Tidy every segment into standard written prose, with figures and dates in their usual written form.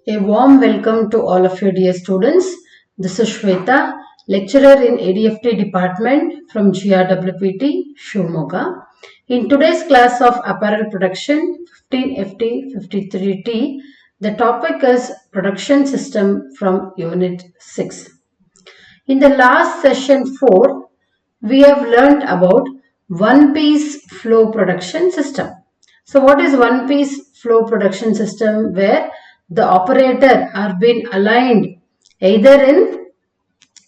A warm welcome to all of you dear students. This is Shweta, lecturer in ADFT department from GRWPT, Shivamogga. In today's class of apparel production 15FT 53T, the topic is production system from unit 6. In the last session 4, we have learnt about one-piece flow production system. So what is one-piece flow production system? Where the operator are being aligned either in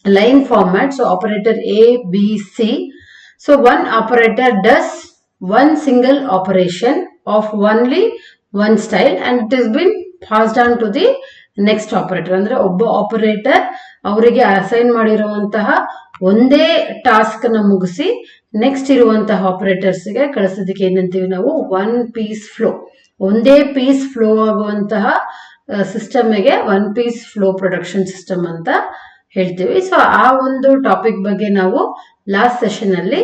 line format, so operator A, B, C. So one operator does one single operation of only one style and it has been passed on to the next operator. ಅಂದ್ರೆ ಒಬ್ಬ operator ಅವರಿಗೆ assign ಮಾಡಿರುವಂತಹ ಒಂದೇ task ನ ಮುಗಿಸಿ next ಇರುವಂತಹ operators ಗೆ ಕಳಿಸೋದಕ್ಕೆ ಏನಂತೀವಿ ನಾವು ಒನ್ ಪೀಸ್ ಫ್ಲೋ. ಒಂದೇ ಪೀಸ್ ಫ್ಲೋ ಆಗುವಂತಹ ಸಿಸ್ಟಮ್ ಗೆ one piece flow production system ಅಂತ ಹೇಳ್ತೀವಿ. ಸೊ ಆ ಒಂದು ಟಾಪಿಕ್ ಬಗ್ಗೆ ನಾವು ಲಾಸ್ಟ್ ಸೆಷನ್ ಅಲ್ಲಿ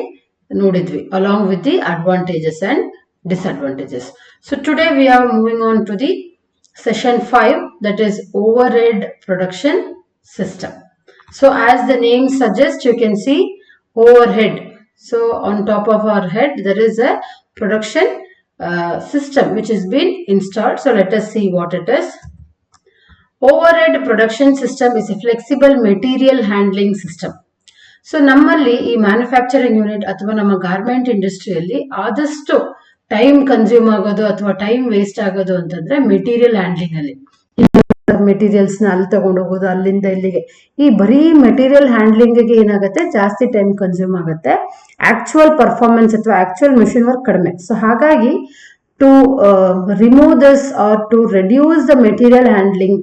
ನೋಡಿದ್ವಿ along with the advantages and disadvantages. So today we are moving on to the session 5, that is overhead production system. So as the name suggests, you can see overhead. So on top of our head there is a production system which has been installed. So let us see what it is. Overhead production system is a flexible material handling system. So ನಮ್ಮಲ್ಲಿ ಈ manufacturing unit ಅಥವಾ ನಮ್ಮ garment ಇಂಡಸ್ಟ್ರಿಯಲ್ಲಿ ಆದಷ್ಟು time consume ಆಗೋದು ಅಥವಾ time waste ಆಗೋದು ಅಂತಂದ್ರೆ ಮೆಟೀರಿಯಲ್ ಹ್ಯಾಂಡ್ಲಿಂಗ್ ಅಲ್ಲಿ. ಮೆಟೀರಿಯಲ್ಸ್ ನ ಅಲ್ಲಿ ತಗೊಂಡು ಹೋಗೋದು ಅಲ್ಲಿಂದ ಇಲ್ಲಿಗೆ, ಈ ಬರೀ ಮೆಟೀರಿಯಲ್ ಹ್ಯಾಂಡ್ಲಿಂಗ್ ಗೆ ಏನಾಗುತ್ತೆ, ಜಾಸ್ತಿ ಟೈಮ್ ಕನ್ಸ್ಯೂಮ್ ಆಗುತ್ತೆ. ಆಕ್ಚುಯಲ್ ಪರ್ಫಾರ್ಮೆನ್ಸ್ ಅಥವಾ ಆಕ್ಚುಯಲ್ ಮಿಷಿನ್ ವರ್ಕ್ ಕಡಿಮೆ. ಸೊ ಹಾಗಾಗಿ to remove this or to reduce the material handling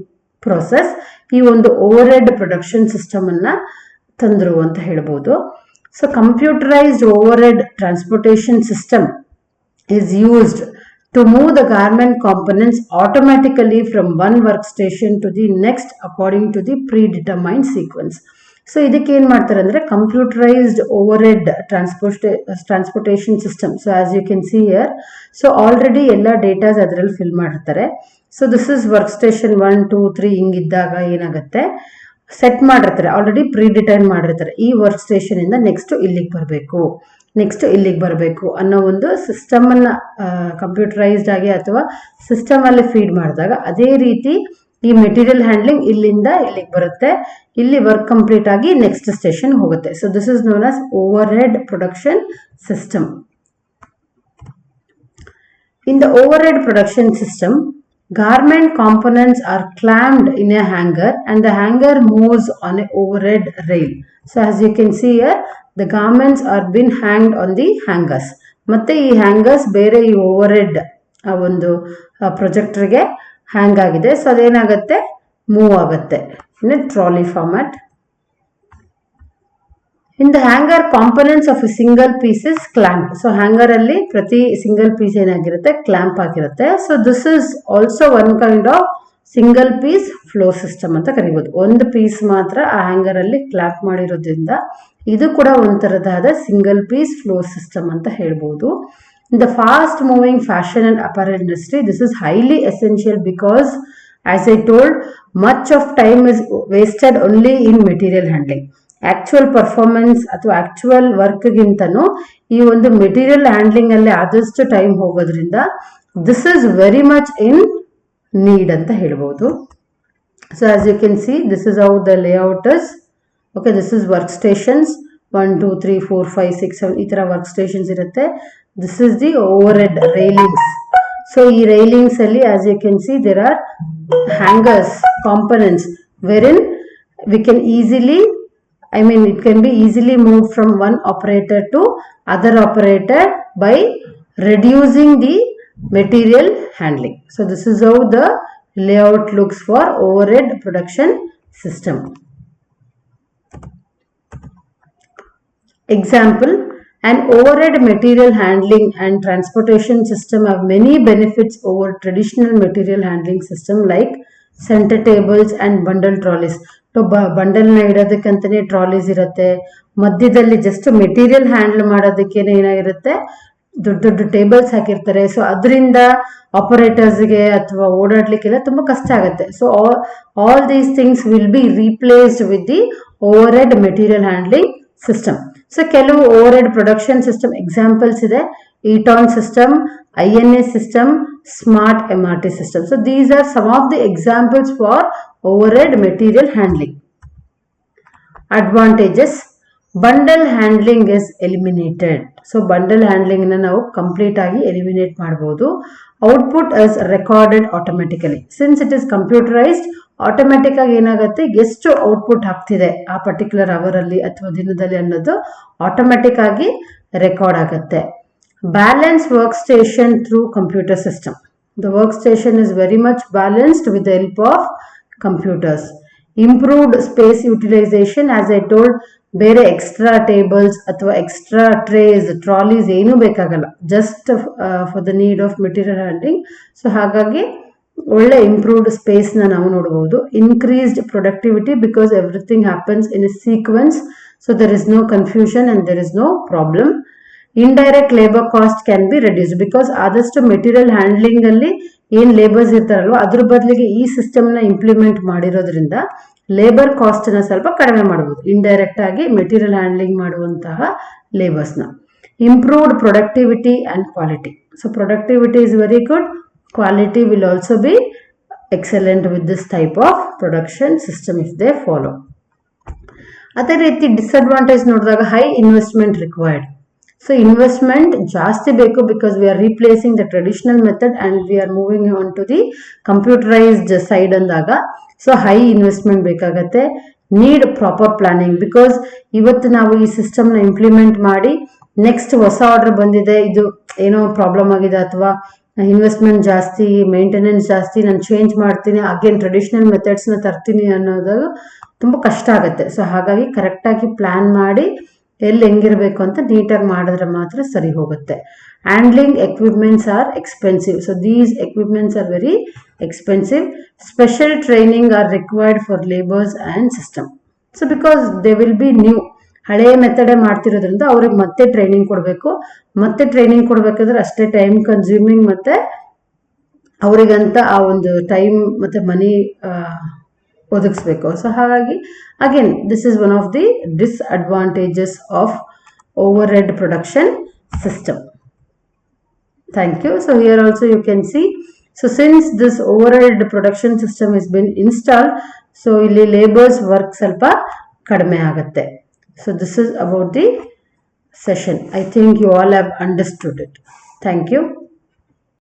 process ಈ ಒಂದು ಓವರ್ ಹೆಡ್ ಪ್ರೊಡಕ್ಷನ್ ಸಿಸ್ಟಮ್ ಅನ್ನ ತಂದ್ರು ಅಂತ ಹೇಳ್ಬೋದು. So computerised overhead transportation system is used to move the garment components automatically from one workstation to the next according to predetermined sequence. So ಇದಕ್ಕೆ ಏನು ಮಾಡ್ತಾರೆ ಅಂದ್ರೆ computerised overhead transportation system. So as you can see here, so already ಎಲ್ಲ datas ಅದರಲ್ಲಿ fill ಮಾಡಿರ್ತಾರೆ. So this is work station 1 2 3 ಹಿಂಗಿದ್ದಾಗ ಏನಾಗುತ್ತೆ, set ಮಾಡಿರ್ತಾರೆ, ಆಲ್ರೆಡಿ ಪ್ರಿಡಿಟೈನ್ ಮಾಡಿರ್ತಾರೆ. ಈ ವರ್ಕ್ ಸ್ಟೇಷನ್ ಇಂದ ನೆಕ್ಸ್ಟ್ ಇಲ್ಲಿಗೆ ಬರಬೇಕು, ನೆಕ್ಸ್ಟ್ ಇಲ್ಲಿಗೆ ಬರಬೇಕು ಅನ್ನೋ ಒಂದು ಸಿಸ್ಟಮ್ ಅನ್ನ ಕಂಪ್ಯೂಟರೈಸ್ಡ್ ಆಗಿ ಅಥವಾ ಸಿಸ್ಟಮ್ ಅಲ್ಲಿ ಫೀಡ್ ಮಾಡಿದಾಗ ಅದೇ ರೀತಿ ಈ ಮೆಟೀರಿಯಲ್ ಹ್ಯಾಂಡ್ಲಿಂಗ್ ಇಲ್ಲಿಂದ ಇಲ್ಲಿಗೆ ಬರುತ್ತೆ, ಇಲ್ಲಿ ವರ್ಕ್ ಕಂಪ್ಲೀಟ್ ಆಗಿ ನೆಕ್ಸ್ಟ್ ಸ್ಟೇಷನ್ ಹೋಗುತ್ತೆ. So this is known as over head production system. In the over head production system, garment components are clamped in a hanger and the hanger moves on a overhead rail. So as you can see here, the garments are been hanged on the hangers. ಮತ್ತೆ ಈ hangers ಬೇರೆ ಈ over head ಒಂದು projector ಗೆ ಹ್ಯಾಂಗ್ ಆಗಿದೆ. So ಅದೇನಾಗುತ್ತೆ, move ಆಗುತ್ತೆ in a trolley format. In the hanger, components of a single piece is clamped. So hanger ಅಲ್ಲಿ ಪ್ರತಿ ಸಿಂಗಲ್ ಪೀಸ್ ಏನಾಗಿರುತ್ತೆ, ಕ್ಲಾಂಪ್ ಆಗಿರುತ್ತೆ. So this is also one kind of single piece flow system ಅಂತ ಕರಿಬಹುದು. ಒಂದು piece ಮಾತ್ರ ಆ hanger ಅಲ್ಲಿ ಕ್ಲಾಂಪ್ ಮಾಡಿರೋದ್ರಿಂದ ಇದು ಕೂಡ ಒಂಥರದಾದ ಸಿಂಗಲ್ ಪೀಸ್ ಫ್ಲೋ ಸಿಸ್ಟಮ್ ಅಂತ ಹೇಳ್ಬಹುದು. In the fast moving fashion and apparel industry, this is highly essential because, as I told, much of time is wasted only in material handling. Actual performance ಅಥವಾ actual work ಗಿಂತನೂ ಈ ಒಂದು material handling ಅಲ್ಲಿ ಆದಷ್ಟು time ಹೋಗೋದ್ರಿಂದ this is very much in need ಅಂತ ಹೇಳ್ಬೋದು. So as you can see, this is how the layout is. Okay, this is work stations 1 2 3 4 5 6 7 ಈ ತರ ವರ್ಕ್ ಸ್ಟೇಷನ್ಸ್ ಇರುತ್ತೆ. This is the over head railings. So ಈ railings ಅಲ್ಲಿ as you can see there R hangers components wherein we can easily, it can be easily moved from one operator to other operator by reducing the material handling. So this is how the layout looks for overhead production system. Example, an overhead material handling and transportation system have many benefits over traditional material handling system like center tables and bundle trolleys. Bundle ನ ಇಡೋದಕ್ಕಂತಾನೆ trolleys ಇರುತ್ತೆ. ಮಧ್ಯದಲ್ಲಿ just material handle ಮಾಡೋದಕ್ಕೇನೆ ಏನಾಗಿರುತ್ತೆ, ದೊಡ್ಡ ದೊಡ್ಡ tables ಹಾಕಿರ್ತಾರೆ. So ಅದರಿಂದ ಆಪರೇಟರ್ಸ್ಗೆ ಅಥವಾ ಓಡಾಡ್ಲಿಕ್ಕೆಲ್ಲ ತುಂಬಾ ಕಷ್ಟ ಆಗುತ್ತೆ. So all these things will be replaced with the over head material handling system. So ಕೆಲವು over head production system examples ಇದೆ. Eton system, INA system, smart MRT system. So these are some of the examples for over head material handling. Advantages: bundle handling is eliminated. So bundle handling ನಾವು complete ಆಗಿ eliminate ಮಾಡಬಹುದು. Output is recorded automatically. Since it is computerised, automatic ಆಗಿ ಏನಾಗುತ್ತೆ, ಎಷ್ಟು output ಆಗ್ತಿದೆ ಆ particular hour ಅಲ್ಲಿ ಅಥವಾ ದಿನದಲ್ಲಿ ಅನ್ನೋದು ಆಟೋಮೆಟಿಕ್ ಆಗಿ ರೆಕಾರ್ಡ್ ಆಗುತ್ತೆ. Balance work station through computer system. The work station is very much balanced with the help of computers. Improved space utilisation. As I told, ಬೇರೆ ಎಕ್ಸ್ಟ್ರಾ ಟೇಬಲ್ಸ್ ಅಥವಾ ಎಕ್ಸ್ಟ್ರಾ ಟ್ರೇಸ್, ಟ್ರಾಲೀಸ್ ಏನೂ ಬೇಕಾಗಲ್ಲ, just for the need of material handling. So ಹಾಗಾಗಿ ಒಳ್ಳೆ improved space ನಾವು ನೋಡಬಹುದು. Increased productivity because everything happens in a sequence. So there is no confusion and there is no problem. Indirect labour cost can be reduce because ಆದಷ್ಟು material handling ಅಲ್ಲಿ ಏನ್ labours ಇರ್ತಾರಲ್ವ ಅದ್ರ ಬದಲಿಗೆ ಈ ಸಿಸ್ಟಮ್ ನ implement ಮಾಡಿರೋದ್ರಿಂದ ಲೇಬರ್ ಕಾಸ್ಟ್ ನ ಸ್ವಲ್ಪ ಕಡಿಮೆ ಮಾಡಬಹುದು, ಇಂಡೈರೆಕ್ಟ್ ಆಗಿ ಮೆಟೀರಿಯಲ್ ಹ್ಯಾಂಡ್ಲಿಂಗ್ ಮಾಡುವಂತಹ ಲೇಬರ್ಸ್ ನ. Improved productivity and quality. So productivity is very good, quality will also be excellent with this type of production system if they follow. ಅದೇ ರೀತಿ ಡಿಸ್ಅಡ್ವಾಂಟೇಜ್ ನೋಡಿದಾಗ high investment required. So investment ಜಾಸ್ತಿ ಬೇಕು because we are replacing the traditional method and we are moving on to the computerised side ಅಂದಾಗ so high investment ಬೇಕಾಗತ್ತೆ. Need proper planning because ಇವತ್ತು ನಾವು ಈ ಸಿಸ್ಟಮ್ನ ಇಂಪ್ಲಿಮೆಂಟ್ ಮಾಡಿ ನೆಕ್ಸ್ಟ್ ಹೊಸ ಆರ್ಡರ್ ಬಂದಿದೆ, ಇದು ಏನೋ ಪ್ರಾಬ್ಲಮ್ ಆಗಿದೆ ಅಥವಾ ಇನ್ವೆಸ್ಟ್ಮೆಂಟ್ ಜಾಸ್ತಿ, ಮೇಂಟೆನೆನ್ಸ್ ಜಾಸ್ತಿ, ನಾನು ಚೇಂಜ್ ಮಾಡ್ತೀನಿ, ಅಗೇನ್ ಟ್ರೆಡಿಷನಲ್ ಮೆಥಡ್ಸ್ನ ತರ್ತೀನಿ ಅನ್ನೋದು ತುಂಬ ಕಷ್ಟ ಆಗುತ್ತೆ. ಸೊ ಹಾಗಾಗಿ ಕರೆಕ್ಟಾಗಿ ಪ್ಲಾನ್ ಮಾಡಿ ಎಲ್ಲಿ ಹೆಂಗಿರಬೇಕು ಅಂತ ನೀಟಾಗಿ ಮಾಡಿದ್ರೆ ಮಾತ್ರ ಸರಿ ಹೋಗುತ್ತೆ. Handling equipments are expensive. So these equipments are very expensive. Special training are required for labours and system. So because they will be new, ಹಳೆಯ ಮೆಥಡೇ ಮಾಡ್ತಿರೋದ್ರಿಂದ ಅವ್ರಿಗೆ ಮತ್ತೆ ಟ್ರೈನಿಂಗ್ ಕೊಡಬೇಕು. ಮತ್ತೆ ಟ್ರೈನಿಂಗ್ ಕೊಡಬೇಕಾದ್ರೆ ಅಷ್ಟೇ ಟೈಮ್ ಕನ್ಸ್ಯೂಮಿಂಗ್, ಮತ್ತೆ ಅವರಿಗಂತ ಆ ಒಂದು ಟೈಮ್ ಮತ್ತೆ ಮನಿ ಒದಗಿಸ್ಬೇಕು. ಸೊ ಹಾಗಾಗಿ again this is one of the disadvantages of over head production system. Thank you. So here also you can see, so since this over head production system is been installed, so ಇಲ್ಲಿ labours work ಸ್ವಲ್ಪ ಕಡಿಮೆ ಆಗುತ್ತೆ. So this is about the session. I think you all have understood it. Thank you.